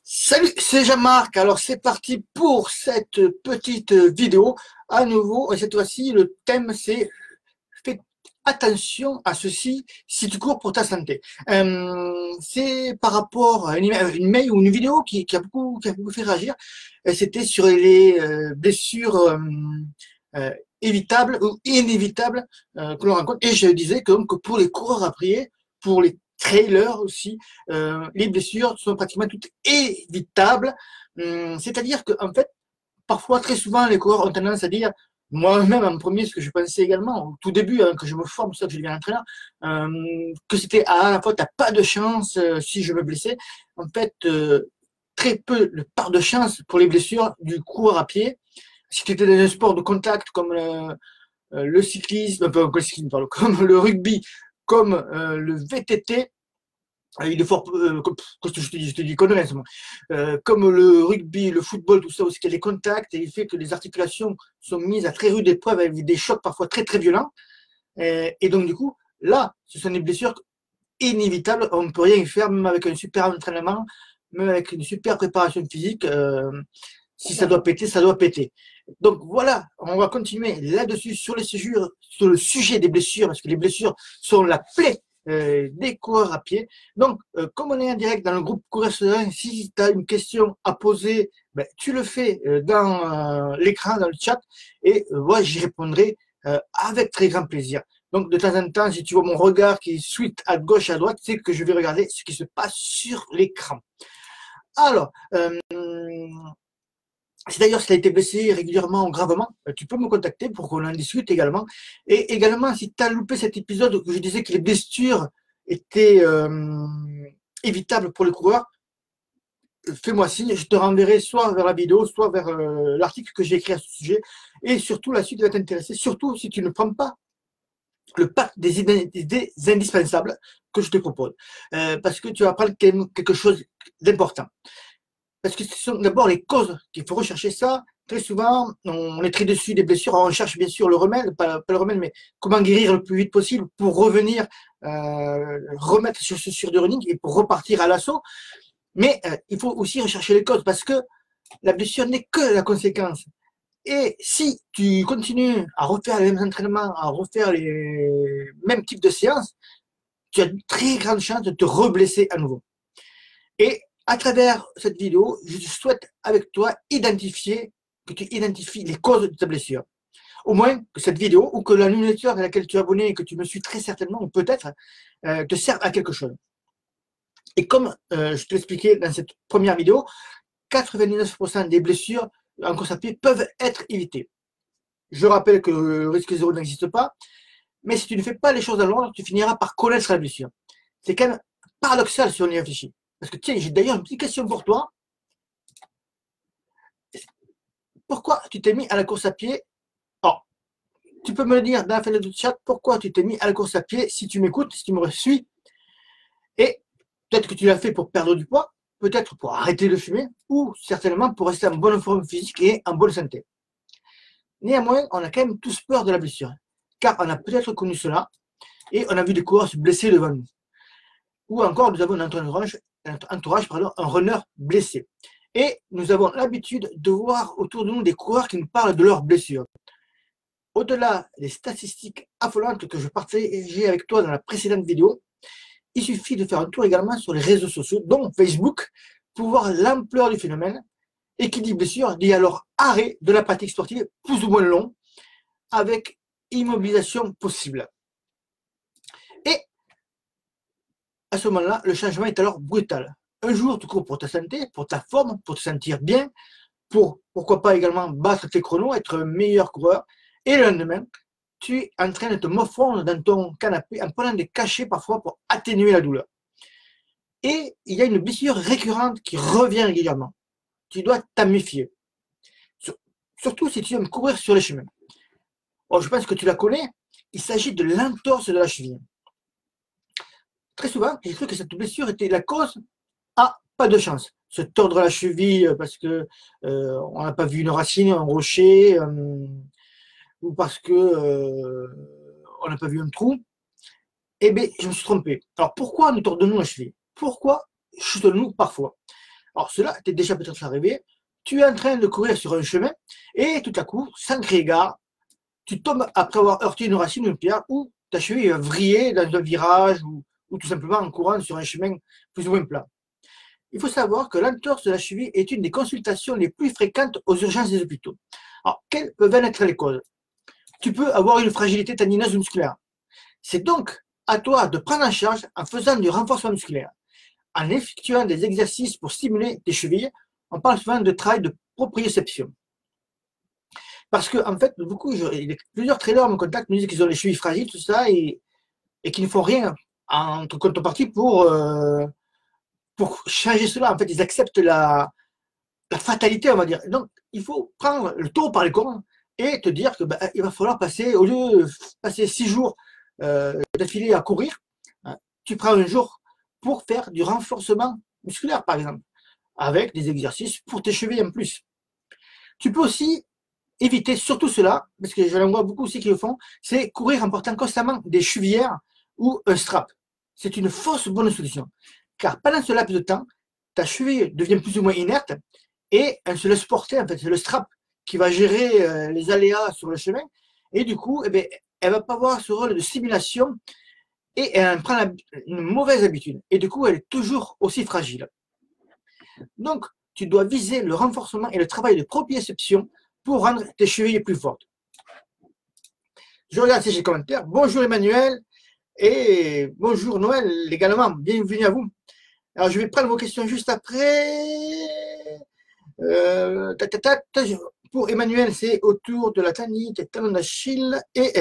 Salut, c'est Jean-Marc. Alors c'est parti pour cette petite vidéo. À nouveau, et cette fois-ci, le thème c'est fais attention à ceci si tu cours pour ta santé. C'est par rapport à une mail ou une vidéo qui a beaucoup fait réagir. C'était sur les blessures évitables ou inévitables que l'on rencontre. Et je disais que pour les coureurs à pied, pour les trailers aussi, les blessures sont pratiquement toutes évitables. C'est-à-dire qu'en fait, parfois, très souvent, les coureurs ont tendance à dire, moi-même en premier, ce que je pensais également, au tout début, que je me forme, ça que je deviens entraîneur, que c'était, ah, la fois, t'as pas de chance si je me blessais. En fait, très peu de part de chance pour les blessures du coureur à pied. Si tu étais dans un sport de contact comme le cyclisme, pardon, comme le rugby, comme le VTT, il est fort, je te dis conneries, comme le rugby, le football, tout ça, aussi qu'il y a des contacts, et il fait que les articulations sont mises à très rude épreuve avec des chocs parfois très très violents. Et donc du coup, là, ce sont des blessures inévitables, on ne peut rien y faire, même avec un super entraînement, même avec une super préparation physique, si ça doit péter, ça doit péter. Donc voilà, on va continuer là-dessus sur le sujet des blessures, parce que les blessures sont la plaie des coureurs à pied. Donc, comme on est en direct dans le groupe Courir Serein, si tu as une question à poser, ben, tu le fais dans l'écran, dans le chat, et moi j'y répondrai avec très grand plaisir. Donc, de temps en temps, si tu vois mon regard qui suit à gauche, à droite, c'est que je vais regarder ce qui se passe sur l'écran. Alors, si d'ailleurs si tu as été blessé régulièrement ou gravement, tu peux me contacter pour qu'on en discute également. Et également, si tu as loupé cet épisode où je disais que les blessures étaient évitables pour les coureurs, fais-moi signe, je te renverrai soit vers la vidéo, soit vers l'article que j'ai écrit à ce sujet. Et surtout, la suite va t'intéresser, surtout si tu ne prends pas le pack des indispensables que je te propose. Parce que tu vas apprendre quelque chose d'important. Parce que ce sont d'abord les causes qu'il faut rechercher ça. Très souvent, on est très dessus des blessures. Alors, on cherche bien sûr le remède, pas le remède, mais comment guérir le plus vite possible pour revenir, remettre sur de running et pour repartir à l'assaut. Mais il faut aussi rechercher les causes parce que la blessure n'est que la conséquence. Et si tu continues à refaire les mêmes entraînements, à refaire les mêmes types de séances, tu as une très grande chance de te reblesser à nouveau. Et à travers cette vidéo, je souhaite avec toi que tu identifies les causes de ta blessure. Au moins que cette vidéo ou que la newsletter à laquelle tu es abonné et que tu me suis très certainement ou peut-être te serve à quelque chose. Et comme je te l'expliquais dans cette première vidéo, 99% des blessures en course à pied peuvent être évitées. Je rappelle que le risque zéro n'existe pas, mais si tu ne fais pas les choses dans l'ordre, tu finiras par connaître la blessure. C'est quand même paradoxal si on y réfléchit. Parce que tiens, j'ai d'ailleurs une petite question pour toi. Pourquoi tu t'es mis à la course à pied? Alors, tu peux me le dire dans la fenêtre de chat, pourquoi tu t'es mis à la course à pied si tu m'écoutes, si tu me suis. Et peut-être que tu l'as fait pour perdre du poids, peut-être pour arrêter de fumer, ou certainement pour rester en bonne forme physique et en bonne santé. Néanmoins, on a quand même tous peur de la blessure, car on a peut-être connu cela, et on a vu des coureurs se blesser devant nous. Ou encore, nous avons un entourage, un runner blessé. Et nous avons l'habitude de voir autour de nous des coureurs qui nous parlent de leurs blessures. Au-delà des statistiques affolantes que je partageais avec toi dans la précédente vidéo, il suffit de faire un tour également sur les réseaux sociaux, dont Facebook, pour voir l'ampleur du phénomène. Et qui dit blessure dit alors arrêt de la pratique sportive plus ou moins long, avec immobilisation possible. Et à ce moment-là, le changement est alors brutal. Un jour, tu cours pour ta santé, pour ta forme, pour te sentir bien, pourquoi pas également battre tes chronos, être un meilleur coureur. Et le lendemain, tu es en train de te morfondre dans ton canapé en prenant des cachets parfois pour atténuer la douleur. Et il y a une blessure récurrente qui revient régulièrement. Tu dois t'en méfier. Surtout si tu aimes courir sur les chemins. Bon, je pense que tu la connais. Il s'agit de l'entorse de la cheville. Très souvent, j'ai cru que cette blessure était la cause. Ah, pas de chance. Se tordre la cheville parce que on n'a pas vu une racine, un rocher, ou parce que on n'a pas vu un trou. Eh bien, je me suis trompé. Alors, pourquoi nous tordons-nous la cheville? Pourquoi chute-nous parfois. Alors cela t'est déjà peut-être arrivé, tu es en train de courir sur un chemin et tout à coup, sans crier gare, tu tombes après avoir heurté une racine ou une pierre ou ta cheville va vriller dans un virage ou tout simplement en courant sur un chemin plus ou moins plat. Il faut savoir que l'entorse de la cheville est une des consultations les plus fréquentes aux urgences des hôpitaux. Alors, quelles peuvent en être les causes? Tu peux avoir une fragilité tendinose musculaire. C'est donc à toi de prendre en charge en faisant du renforcement musculaire, en effectuant des exercices pour stimuler tes chevilles. On parle souvent de travail de proprioception. Parce que, en fait, plusieurs traders me contactent, me disent qu'ils ont les chevilles fragiles, tout ça, et qu'ils ne font rien en contrepartie pour changer cela. En fait, ils acceptent la fatalité, on va dire. Donc, il faut prendre le taureau par les cornes et te dire que il va falloir passer, au lieu de passer 6 jours d'affilée à courir, hein, tu prends un jour pour faire du renforcement musculaire, par exemple, avec des exercices pour tes chevilles en plus. Tu peux aussi éviter surtout cela, parce que je l'en vois beaucoup aussi qui le font, c'est courir en portant constamment des chevillères ou un strap. C'est une fausse bonne solution. Car pendant ce laps de temps, ta cheville devient plus ou moins inerte et elle se laisse porter. En fait, c'est le strap qui va gérer les aléas sur le chemin. Et du coup, elle ne va pas avoir ce rôle de stimulation et elle prend une mauvaise habitude. Et du coup, elle est toujours aussi fragile. Donc, tu dois viser le renforcement et le travail de proprioception pour rendre tes chevilles plus fortes. Je regarde si j'ai commentaires. Bonjour Emmanuel et bonjour Noël également. Bienvenue à vous. Alors, je vais prendre vos questions juste après. Pour Emmanuel, c'est autour de la tanite, talon d'Achille et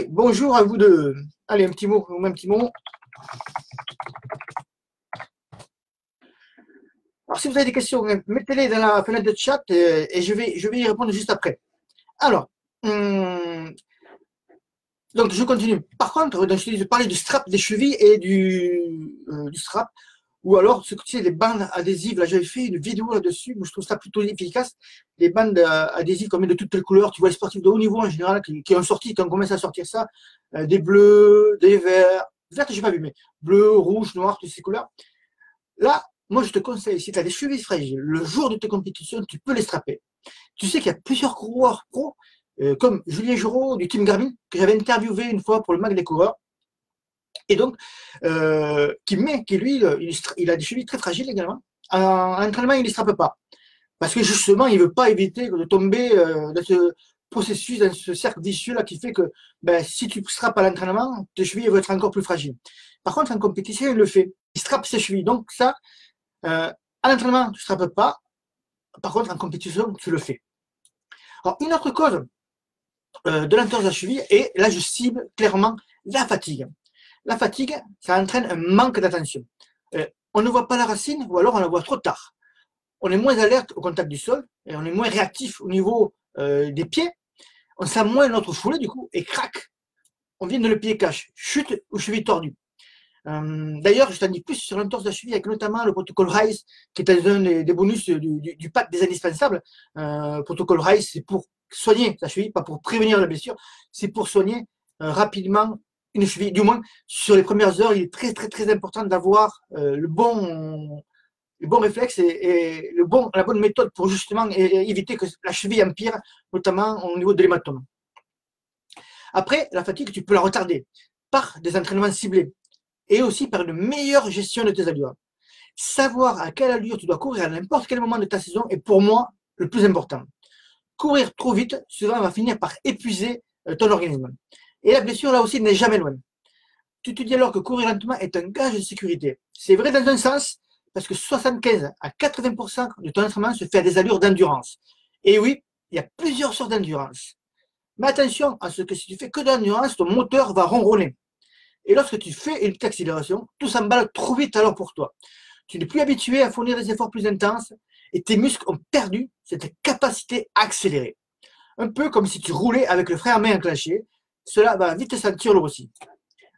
bonjour à vous deux. Allez, un petit mot. Alors, si vous avez des questions, mettez-les dans la fenêtre de chat et je vais y répondre juste après. Alors, donc je continue. Par contre, je parlais du strap des chevilles et du strap, ou alors ce que tu sais, les bandes adhésives. Là, j'avais fait une vidéo là-dessus, mais je trouve ça plutôt efficace. Les bandes adhésives comme de toutes les couleurs. Tu vois les sportifs de haut niveau en général qui ont commencé à sortir ça. Des bleus, des verts. Verts, je n'ai pas vu, mais bleu, rouge, noir, toutes ces couleurs. Là, moi, je te conseille, si tu as des chevilles fragiles, le jour de tes compétitions, tu peux les strapper. Tu sais qu'il y a plusieurs coureurs pro, comme Julien Giraud du Team Garmin, que j'avais interviewé une fois pour le Mag des coureurs, et donc, lui, il a des chevilles très fragiles également. En entraînement, il ne les strappe pas. Parce que justement, il ne veut pas éviter de tomber dans ce processus, dans ce cercle vicieux là qui fait que si tu strappes à l'entraînement, tes chevilles vont être encore plus fragiles. Par contre, en compétition, il le fait. Il strappe ses chevilles. Donc ça, à l'entraînement, tu ne strappes pas. Par contre, en compétition, tu le fais. Alors, une autre cause de l'entorse de la cheville, et là, je cible clairement la fatigue. La fatigue, ça entraîne un manque d'attention. On ne voit pas la racine, ou alors on la voit trop tard. On est moins alerte au contact du sol, et on est moins réactif au niveau des pieds. On sent moins notre foulée, du coup, et crac, on vient de le pied cache, chute ou cheville tordue. D'ailleurs, je t'en dis plus sur l'entorse de la cheville, avec notamment le protocole RISE, qui est un des bonus du pack des indispensables. Protocole RISE, c'est pour soigner la cheville, pas pour prévenir la blessure, c'est pour soigner rapidement une cheville. Du moins, sur les premières heures, il est très, très, très important d'avoir le bon réflexe et la bonne méthode pour justement éviter que la cheville empire, notamment au niveau de l'hématome. Après, la fatigue, tu peux la retarder par des entraînements ciblés et aussi par une meilleure gestion de tes allures. Savoir à quelle allure tu dois courir à n'importe quel moment de ta saison est pour moi le plus important. Courir trop vite, souvent, va finir par épuiser ton organisme. Et la blessure, là aussi, n'est jamais loin. Tu te dis alors que courir lentement est un gage de sécurité. C'est vrai dans un sens, parce que 75 à 80% de ton entraînement se fait à des allures d'endurance. Et oui, il y a plusieurs sortes d'endurance. Mais attention à ce que si tu fais que d'endurance, ton moteur va ronronner. Et lorsque tu fais une petite accélération, tout s'emballe trop vite alors pour toi. Tu n'es plus habitué à fournir des efforts plus intenses et tes muscles ont perdu cette capacité à accélérer. Un peu comme si tu roulais avec le frein à main enclenché. Cela va vite te sentir le aussi.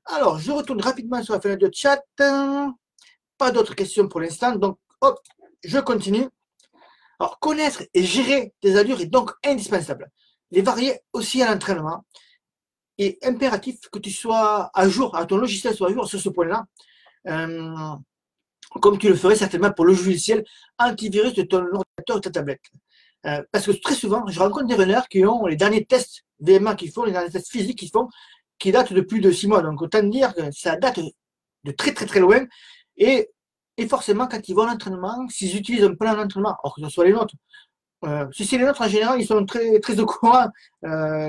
Alors, je retourne rapidement sur la fenêtre de chat. Pas d'autres questions pour l'instant, donc hop, je continue. Alors, connaître et gérer tes allures est donc indispensable. Les varier aussi à l'entraînement est impératif que tu sois à jour, à ton logiciel soit à jour sur ce point-là. comme tu le ferais certainement pour le logiciel antivirus de ton ordinateur ou ta tablette. Parce que très souvent, je rencontre des runners qui ont les derniers tests VMA qu'ils font, les derniers tests physiques qu'ils font, qui datent de plus de 6 mois. Donc autant dire que ça date de très très très loin. Et forcément, quand ils vont à l'entraînement, s'ils utilisent un plan d'entraînement, or que ce soit les nôtres, si c'est les nôtres, en général, ils sont très, très au courant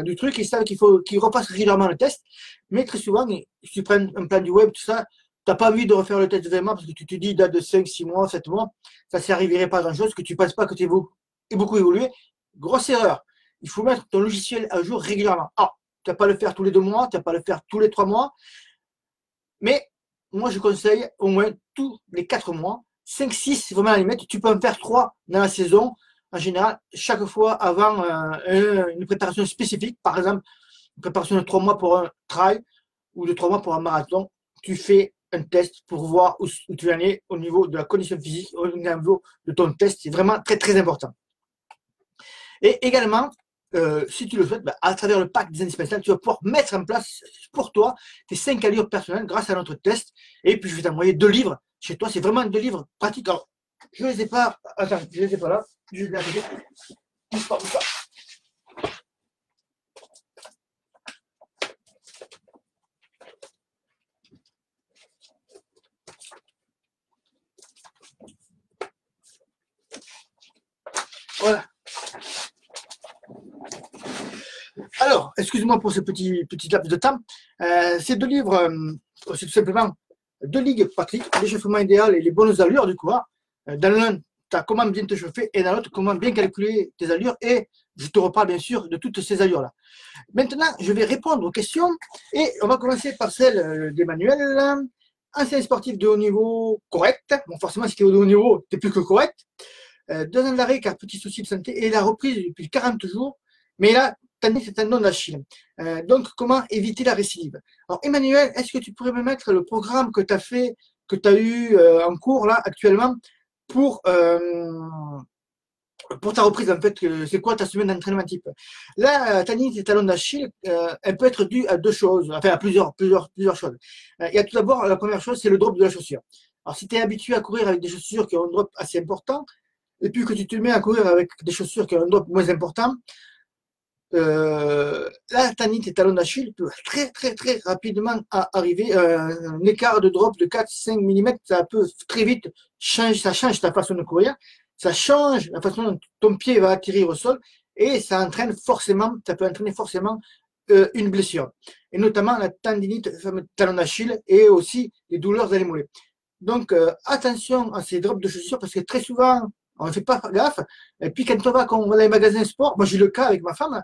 du truc, ils savent qu'ils repassent régulièrement le test, mais très souvent, si tu prends un plan du web, tout ça, tu n'as pas envie de refaire le test vraiment parce que tu te dis, date de 5, 6 mois, 7 mois, ça ne servirait pas à grand chose, que tu ne penses pas que tu es beaucoup évolué. Grosse erreur. Il faut mettre ton logiciel à jour régulièrement. Ah, tu n'as pas à le faire tous les 2 mois, tu n'as pas à le faire tous les 3 mois, mais moi, je conseille au moins tous les 4 mois, 5, 6, vraiment à la limite, tu peux en faire 3 dans la saison. En général, chaque fois avant une préparation spécifique, par exemple, une préparation de 3 mois pour un trail ou de 3 mois pour un marathon, tu fais un test pour voir où tu en es au niveau de la condition physique, au niveau de ton test. C'est vraiment très, très important. Et également, si tu le souhaites, à travers le pack des indispensables, tu vas pouvoir mettre en place pour toi tes 5 allures personnelles grâce à notre test. Et puis, je vais t'envoyer 2 livres chez toi. C'est vraiment 2 livres pratiques. Alors, je ne les ai pas. Attends, je ne les ai pas là. Je vais les afficher. Bouge pas, bouge pas. Voilà. Alors, excuse-moi pour ce petit laps de temps. Ces 2 livres, c'est tout simplement 2 ligues pratiques, l'échauffement idéal et les bonnes allures du coup. Dans l'un, tu as comment bien te chauffer et dans l'autre, comment bien calculer tes allures. Et je te reparle bien sûr de toutes ces allures-là. Maintenant, je vais répondre aux questions et on va commencer par celle d'Emmanuel. Ancien sportif de haut niveau correct. Bon, forcément, si tu es au haut niveau, tu es plus que correct. 2 ans d'arrêt car petit souci de santé et la reprise depuis 40 jours. Mais là, c'est un tendon d'Achille. Donc, comment éviter la récidive? Alors, Emmanuel, est-ce que tu pourrais me mettre le programme que tu as fait, que tu as eu en cours là actuellement pour ta reprise, en fait, c'est quoi ta semaine d'entraînement type? Là, tendinite et talon d'Achille, elle peut être due à 2 choses, enfin à plusieurs choses. Il y a tout d'abord, la première chose, c'est le drop de la chaussure. Alors, si tu es habitué à courir avec des chaussures qui ont un drop assez important, et puis que tu te mets à courir avec des chaussures qui ont un drop moins important, la tendinite et talon d'Achille peut très très très rapidement arriver. Un écart de drop de 4-5 mm, ça peut très vite ça change ta façon de courir, ça change la façon dont ton pied va atterrir au sol et ça peut entraîner forcément une blessure. Et notamment la tendinite, le fameux talon d'Achille et aussi les douleurs dans les mollets. Donc attention à ces drops de chaussures parce que très souvent, on ne fait pas gaffe. Et puis quand on va dans les magasins sport, moi j'ai le cas avec ma femme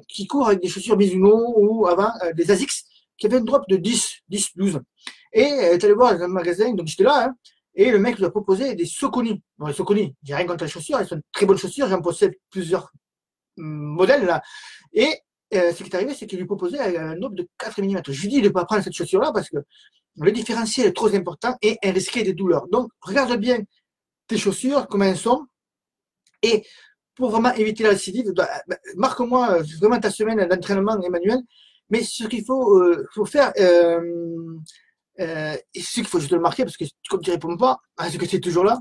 qui court avec des chaussures Mizuno ou avant des Asics qui avaient un drop de 10, 12. Et elle est allée voir dans un magasin, donc j'étais là, hein, et le mec lui a proposé des Soconi. Bon, les Soconi, j'ai rien contre les chaussures, elles sont de très bonnes chaussures, j'en possède plusieurs modèles là. Et ce qui est arrivé, c'est qu'il lui proposait un drop de 4 mm. Je lui dis de ne pas prendre cette chaussure-là parce que le différentiel est trop important et elle risquait des douleurs. Donc, regarde bien tes chaussures, comment elles sont. Et pour vraiment éviter la récidive, marque-moi vraiment ta semaine d'entraînement, Emmanuel. Mais ce qu'il faut faire, ce qu'il faut, je te le marquer, parce que comme tu ne réponds pas, est-ce que tu es toujours là?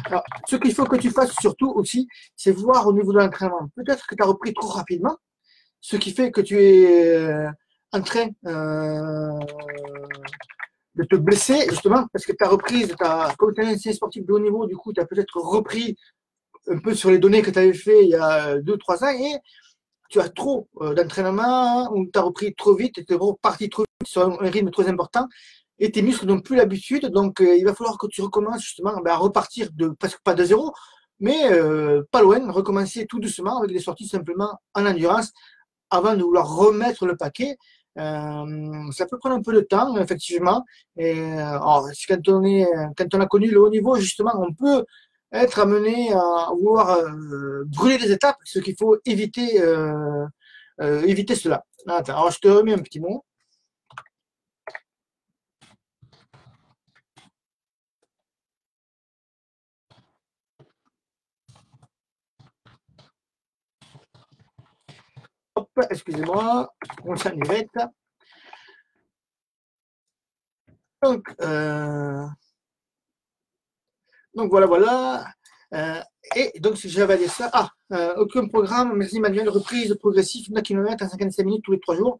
Alors, ce qu'il faut que tu fasses surtout aussi, c'est voir au niveau de l'entraînement. Peut-être que tu as repris trop rapidement, ce qui fait que tu es en train de te blesser, justement, parce que ta reprise, comme tu es un ancien sportif de haut niveau, du coup, tu as peut-être repris un peu sur les données que tu avais fait il y a 2-3 ans et tu as trop d'entraînement ou tu as repris trop vite, tu es parti trop vite sur un rythme trop important et tes muscles n'ont plus l'habitude. Donc, il va falloir que tu recommences justement à repartir de presque pas de zéro, mais pas loin, recommencer tout doucement avec des sorties simplement en endurance avant de vouloir remettre le paquet. Ça peut prendre un peu de temps, effectivement. Et alors, quand on a connu le haut niveau, justement, on peut être amené à vouloir brûler des étapes, ce qu'il faut éviter cela. Attends, alors je te remets un petit mot. Hop, excusez-moi, on s'enlève. Donc, donc voilà, voilà. Et donc, si j'avais dit ça, aucun programme, merci Manuel, reprise progressive, 9 km à 55 minutes tous les 3 jours.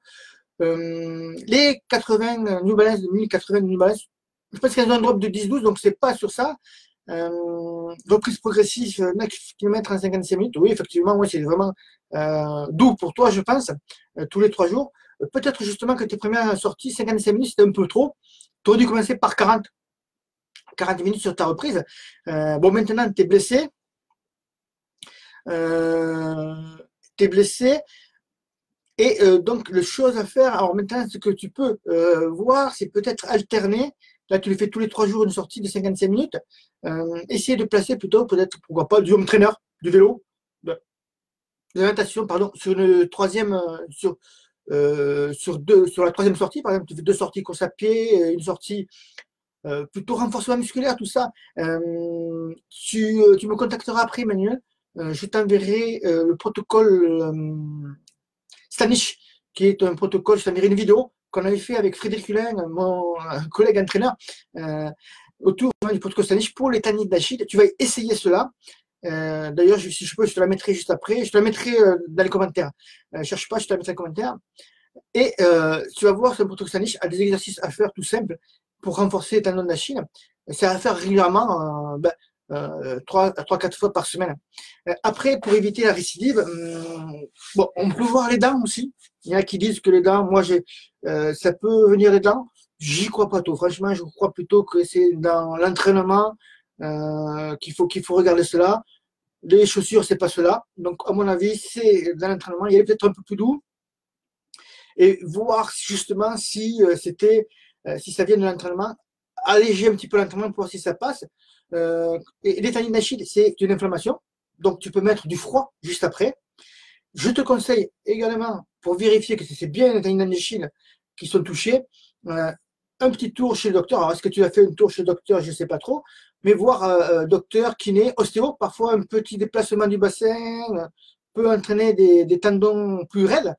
Les 80 New Balance, 1080 New Balance, je pense qu'il y a un drop de 10-12, donc c'est pas sur ça. Reprise progressive, 9 km en 55 minutes, oui, effectivement, ouais, c'est vraiment doux pour toi, je pense, tous les 3 jours. Peut-être justement que tes premières sorties, 55 minutes, c'était un peu trop. Tu aurais dû commencer par 40 minutes sur ta reprise. Bon, maintenant, tu es blessé. Et donc, la chose à faire, alors maintenant, ce que tu peux voir, c'est peut-être alterner. Là, tu le fais tous les 3 jours, une sortie de 55 minutes. Essayer de placer plutôt, peut-être, pourquoi pas, du home trainer, du vélo, de la natation, pardon, sur une troisième, sur la troisième sortie, par exemple, tu fais 2 sorties course à pied, une sortie plutôt renforcement musculaire, tout ça. Tu me contacteras après, Emmanuel. Je t'enverrai le protocole Stanish, qui est un protocole, je t'enverrai une vidéo qu'on avait fait avec Frédéric Hulin, mon collègue entraîneur, autour du protocole Stanish pour les tanites d'Achille. Tu vas essayer cela. D'ailleurs, si je peux, je te la mettrai juste après. Je te la mettrai dans les commentaires. Cherche pas, je te la mettrai dans les commentaires. Et tu vas voir, ce protocole Stanish a des exercices à faire tout simples pour renforcer les tendons d'Achille. C'est à faire régulièrement, 3-4 fois par semaine. Après, pour éviter la récidive, bon, on peut voir les dents aussi. Il y en a qui disent que les dents, moi, ça peut venir les dents. J'y crois pas trop. Franchement, je crois plutôt que c'est dans l'entraînement qu'il faut regarder cela. Les chaussures, c'est pas cela. Donc, à mon avis, c'est dans l'entraînement. Il y a peut-être un peu plus doux. Et voir justement si si ça vient de l'entraînement, alléger un petit peu l'entraînement pour voir si ça passe. Et les tendinites d'Achille, c'est une inflammation, donc tu peux mettre du froid juste après. Je te conseille également, pour vérifier que c'est bien les tendinites d'Achille qui sont touchés, un petit tour chez le docteur. Alors, est-ce que tu as fait un tour chez le docteur? Je ne sais pas trop, mais voir docteur, kiné, ostéo, parfois un petit déplacement du bassin peut entraîner des tendons plus raides.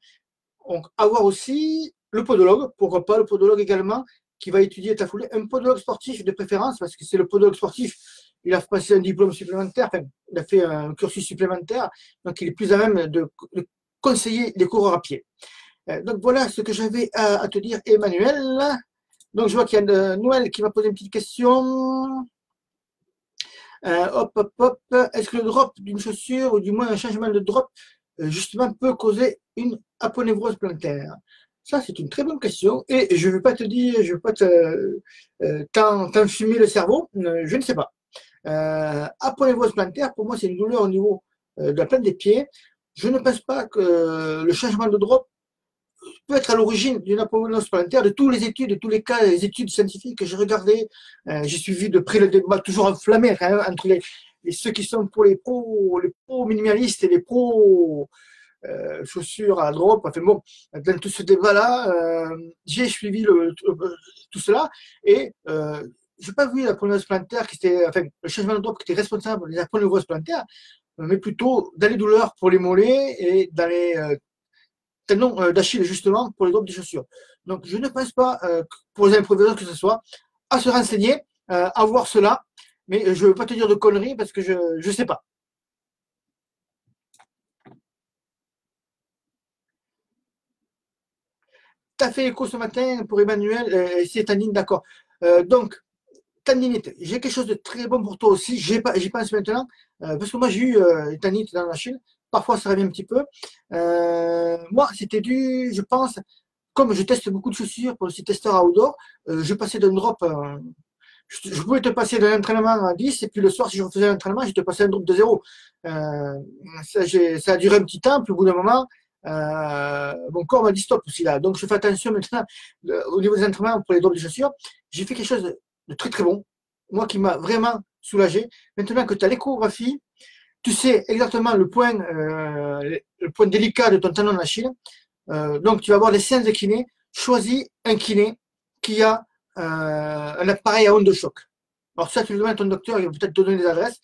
Donc, avoir aussi le podologue, pourquoi pas le podologue également, qui va étudier ta foulée, un podologue sportif de préférence, parce que c'est le podologue sportif, il a passé un diplôme supplémentaire, enfin, il a fait un cursus supplémentaire, donc il est plus à même de conseiller les coureurs à pied. Donc voilà ce que j'avais à te dire, Emmanuel. Donc je vois qu'il y a Noël qui m'a posé une petite question. Hop, hop, hop. Est-ce que le drop d'une chaussure, ou du moins un changement de drop, justement, peut causer une aponévrose plantaire? Ça, c'est une très bonne question. Et je ne vais pas te dire, je ne vais pas t'enfumer le cerveau. Je ne sais pas. Aponévrose plantaire, pour moi, c'est une douleur au niveau de la plante des pieds. Je ne pense pas que le changement de drop peut être à l'origine d'une aponévrose plantaire. De tous les études, de tous les cas, les études scientifiques que j'ai regardées, j'ai suivi de près le débat toujours enflammé entre ceux qui sont pour les pros minimalistes et les pros chaussures à drop. Enfin bon, dans tout ce débat-là, j'ai suivi tout cela et je n'ai pas vu la aponévrose plantaire enfin, le changement de drop qui était responsable des aponévroses plantaires, mais plutôt dans les douleurs pour les mollets et dans les tendons d'Achille justement pour les drops des chaussures. Donc je ne pense pas pour les improvisateurs que ce soit à se renseigner, à voir cela, mais je ne veux pas te dire de conneries parce que je ne sais pas. Tu as fait écho ce matin pour Emmanuel, c'est tendine, d'accord. Donc, tendinite, j'ai quelque chose de très bon pour toi aussi, j'y pense maintenant, parce que moi j'ai eu une tendinite dans la Chine, parfois ça revient un petit peu. Moi, c'était dû, je pense, comme je teste beaucoup de chaussures pour le testeur outdoor, je passais d'un drop, je pouvais te passer d'un entraînement à 10, et puis le soir, si je refaisais l'entraînement, je te passais un drop de 0. Ça a duré un petit temps, puis au bout d'un moment, mon corps m'a dit stop aussi là. Donc je fais attention maintenant au niveau des entraînements pour les drops de chaussures. J'ai fait quelque chose de très très bon, moi qui m'a vraiment soulagé. Maintenant que tu as l'échographie, tu sais exactement le point délicat de ton tendon d'Achille. Donc tu vas avoir les séances de kiné. Choisis un kiné qui a un appareil à onde de choc. Alors ça, tu le demandes à ton docteur, il va peut-être te donner des adresses,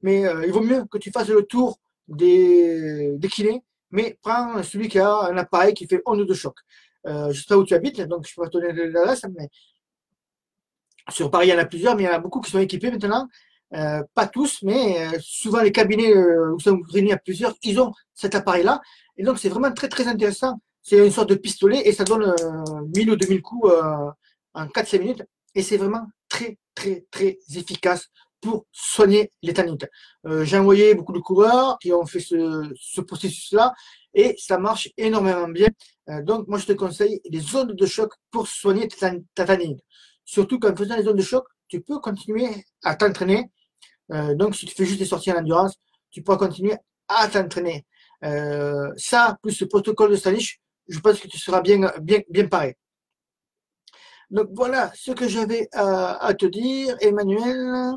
mais il vaut mieux que tu fasses le tour des kinés, mais prends celui qui a un appareil qui fait onde de choc. Je sais pas où tu habites, donc je ne peux pas te donner l'adresse, mais Sur Paris, il y en a plusieurs, mais il y en a beaucoup qui sont équipés maintenant. Pas tous, mais souvent les cabinets où sont réunis à plusieurs, ils ont cet appareil-là. Et donc, c'est vraiment très, très intéressant. C'est une sorte de pistolet et ça donne 1000 ou 2000 coups en 4-5 minutes. Et c'est vraiment très, très, très efficace pour soigner les tanites. J'ai envoyé beaucoup de coureurs qui ont fait ce processus-là et ça marche énormément bien. Donc, moi, je te conseille les ondes de choc pour soigner ta tanite. Surtout qu'en faisant les ondes de choc, tu peux continuer à t'entraîner. Donc, si tu fais juste des sorties en endurance, tu pourras continuer à t'entraîner. Ça, plus le protocole de Stanish, je pense que tu seras bien, bien, bien paré. Donc, voilà ce que j'avais à te dire, Emmanuel.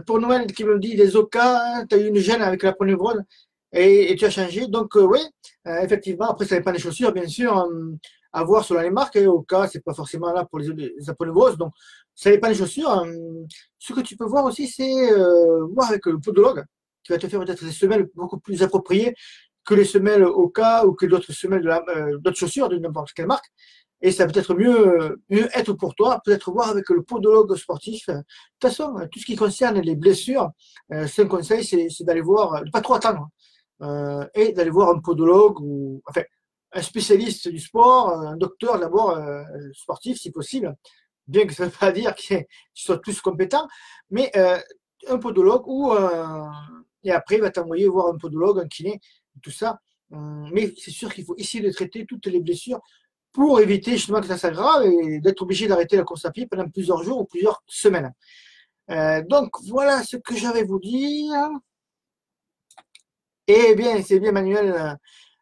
Pour Noël, qui me dit les OCA, tu as eu une gêne avec la ponévrose et tu as changé. Donc, oui, effectivement, après, ça dépend des chaussures, bien sûr, à voir selon les marques. OCA, c'est pas forcément là pour les aponévroses. Donc, ça dépend des chaussures. Ce que tu peux voir aussi, c'est voir avec le podologue, qui va te faire peut-être des semelles beaucoup plus appropriées que les semelles OCA ou que d'autres semelles d'autres chaussures de n'importe quelle marque. Et ça peut être mieux être pour toi, peut-être voir avec le podologue sportif. De toute façon, tout ce qui concerne les blessures, c'est un conseil, c'est d'aller voir, de ne pas trop attendre, et d'aller voir un podologue ou enfin un spécialiste du sport, un docteur d'abord sportif si possible, bien que ça ne veut pas dire qu'ils soient tous compétents, mais un podologue et après il va t'envoyer voir un podologue, un kiné, tout ça. Mais c'est sûr qu'il faut essayer de traiter toutes les blessures pour éviter justement que ça s'aggrave et d'être obligé d'arrêter la course à pied pendant plusieurs jours ou plusieurs semaines. Donc voilà ce que j'avais à vous dire. Eh bien, c'est bien Manuel,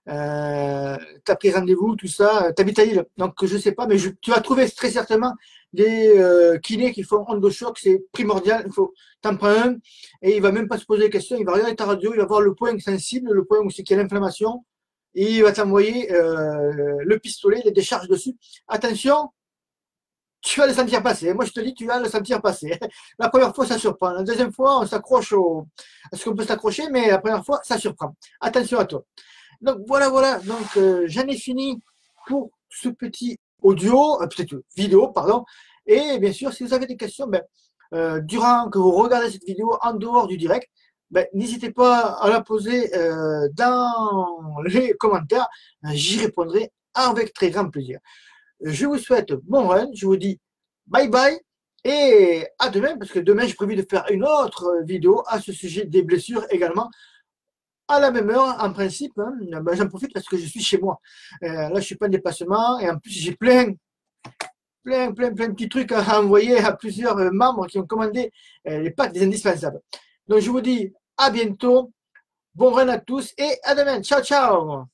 tu as pris rendez-vous, tout ça, tu habites à Lille, donc je ne sais pas, mais tu vas trouver très certainement des kinés qui font ondes de choc, c'est primordial, il faut t'en prendre un, et il ne va même pas se poser des questions, il va regarder ta radio, il va voir le point sensible, le point où c'est qu'il y a l'inflammation, et il va t'envoyer le pistolet, les décharges dessus. Attention, tu vas le sentir passer. Moi, je te dis, tu vas le sentir passer. La première fois, ça surprend. La deuxième fois, on s'accroche à ce qu'on peut s'accrocher, mais la première fois, ça surprend. Attention à toi. Donc, voilà, voilà. Donc, j'en ai fini pour ce petit audio, peut-être vidéo, pardon. Et bien sûr, si vous avez des questions, durant que vous regardez cette vidéo en dehors du direct, n'hésitez pas à la poser dans les commentaires. J'y répondrai avec très grand plaisir. Je vous souhaite bon run, je vous dis bye bye et à demain, parce que demain j'ai prévu de faire une autre vidéo à ce sujet des blessures également, à la même heure en principe. J'en profite parce que je suis chez moi. Là je suis pas en déplacement et en plus j'ai plein de petits trucs à envoyer à plusieurs membres qui ont commandé les packs des indispensables. Donc je vous dis à bientôt, bon run à tous et à demain. Ciao ciao.